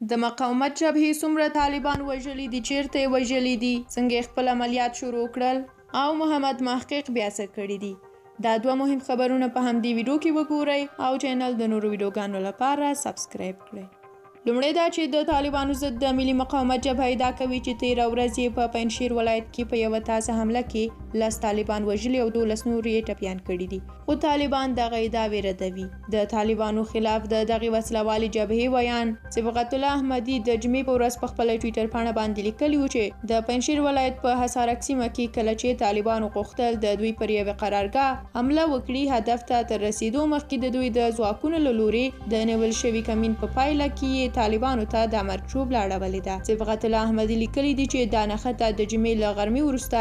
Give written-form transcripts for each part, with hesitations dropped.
د مقاومت جبهې څومره طالبان وژلي دي، چیرته یې وژلي دي، څنګه خپل عملیات شروع کړل او محمد محقق بیا څه کړي دي. دا دوه مهم خبرونه په همدې ویډیو کې وګورئ او چینل د نورو ویډیوګانو لپاره سبسکرایب کړئ. لومړی دا چې د طالبانو ضد د ملي مقاومت جبهه ادعا کوي چې تېره ورځ یې په پنجشیر ولایت کې په یوه تازه حمله کې 10 طالبان وژلي او 12 نور یې ټپیان کړي دي، خو طالبان دغه ادعاوې ردوي. د طالبانو خلاف د دغې وسلوالې جبهې ویان صبغت الله احمدي د جمعې په ورځ په خپله ټویټر پاڼه باندې لیکلي و چې د پنجشیر ولایت په حصارک سیمه کې کله چې طالبانو غوښتل د دوی پر یوې قرارګاه حمله وکړي، هدف ته تر رسیدو مخکې د دوی د ځواکونو له لورې د نیول شوي کمین په پایله کې طالبانو ته د مرچوب لاړولې ده. صبغت الله احمدي لیکلي دي چې دا نښته د جمعې له غرمې وروسته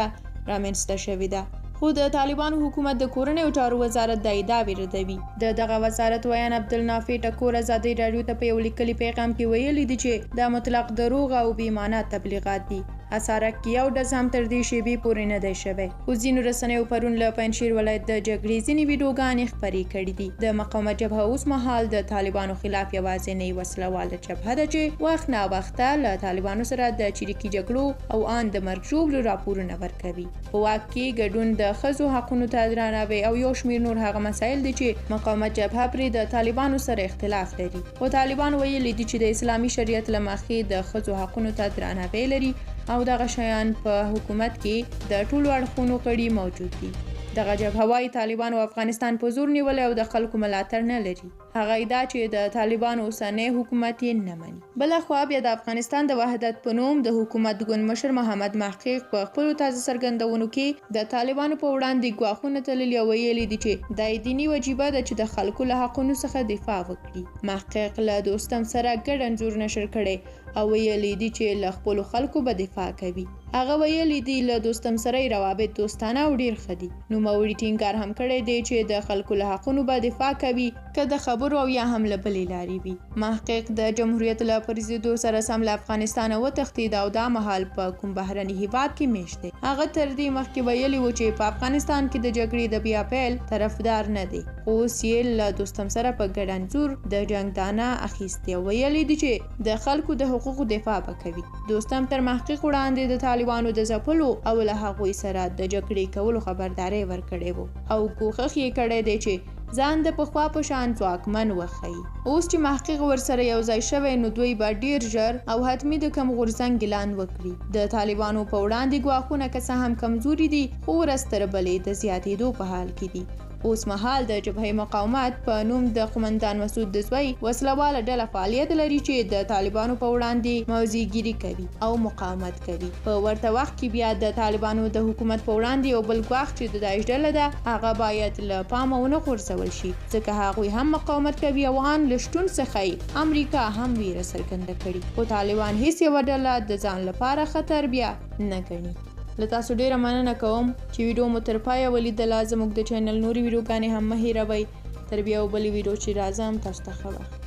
رامنځته شوې ده، خو د طالبانو حکومت د کورنیو چارو وزارت د ادعاوې ردوي. د دغه وزارت ویان عبدالنافع ټکور ازادۍ راډیو ته په یو لیکلي پیغام کې ویلي دي چې دا مطلق دروغ او بې مانا تبلیغات دي. حصارک کې یو ډز هم تر دې شیبې پورې نه دی شوی، خو ځینو رسنیو پرون له پنجشیر ولایت د جګړې ځینې ویډیوګانې خپرې کړي دي. د مقاومت جبهه اوس مهال د طالبانو خلاف یوازینۍ وسلواله جبهه ده چې وخت ناوخته له طالبانو سره د چریکي جګړو او ان د مرګ ژوبلو راپورونه ورکوي. په واک کې ګډون د ښځو حقونو ته درناوی او یو شمېر نور هغه مسایل دي چې مقاومت جبهه پرې د طالبانو سره اختلاف لري. خو طالبان ویلي دي چې د اسلامي شریعت له مخې د ښځو حقونو ته درناوی لري او دغه شیان په حکومت کې د ټولو اړخونو غړي موجود دي. دغه جبهه وايي طالبانو افغانستان په زور نیولی او د خلکو ملاتړ نه لري. هغه ادعا چې د طالبانو اوسنی حکومت یې نه مني. بلخوا بیا د افغانستان د وحدت په نوم د حکومت ګوند مشر محمد محقق په خپلو تازه څرګندونو کې د طالبانو په وړاندې ګواښونه تللي او ویلي دي چې دا یې دیني وجیبه ده چې د خلکو له حقونو څخه دفاع وکړي. محقق له دوستم سره ګډ انځور نشر کړی او ویلي دي چې له خپلو خلکو به دفاع کوي. هغه ویلي دي له دوستم سره روابط دوستانه او ډیر ښه دي. نوموړي ټینګار هم کړی دی چې د خلکو له حقونو به دفاع کوي که د خبرو او یا هم له بلې لارې وي. محقق د جمهوریت له پرځېدو سره سم له افغانستانه وتښتېد او دا مهال په کوم بهرني هیواد کې میشت دی. هغه تر دې مخکې ویلي و چې په افغانستان کې د جګړې د بیا پیل طرفدار نه دی، خو اوس یې له دوستم سره په ګډ انځور د جنګ دانه اخیستې او ویلي دي چې د خلکو د حقوقو دفاع به کوي. دوستم تر محقق وړاندې د طالبانو د ځپلو او له هغوی سره د جګړې کولو خبرداری ورکړی و او کوښښ یې کړی دی چې ځان د پخوا په شان ځواکمن وښیي. اوس چې محقق ورسره یو ځای شوی نو دوی به ډیر ژر او حتمي د کم غورځنګ اعلان وکړي. د طالبانو په وړاندې ګواښونه که څه هم کمزوري دي خو ورځ تر بلې د زیاتېدو په حال کې دي. اوس مهال د جبهه مقاومت په نوم د قومندان مسعود د زوی وسلواله ډله فعالیت لري چې د طالبانو په وړاندې موضوعګیري کوي او مقاومت کوي. په ورته وخت کې بیا د طالبانو د حکومت په وړاندې یو بل ګواښ چې د داعش ډله ده هغه باید له پامه ونه غورځول شي، ځکه هغوی هم مقاومت کوي او ان له شتون څخه امریکا هم ویره څرګنده کړي، خو طالبان هیڅ یوه ډله د ځان لپاره خطر بیا نه ګڼي. له تاسو ډیره مننه کوم چې ویډیو مو تر پایه ولیدله. زموږ د چینل نورې ویډیوګانې هم مه هیروئ. تر بیا یو بلې ویډیو چې راځم تاسو ته ښه وخت.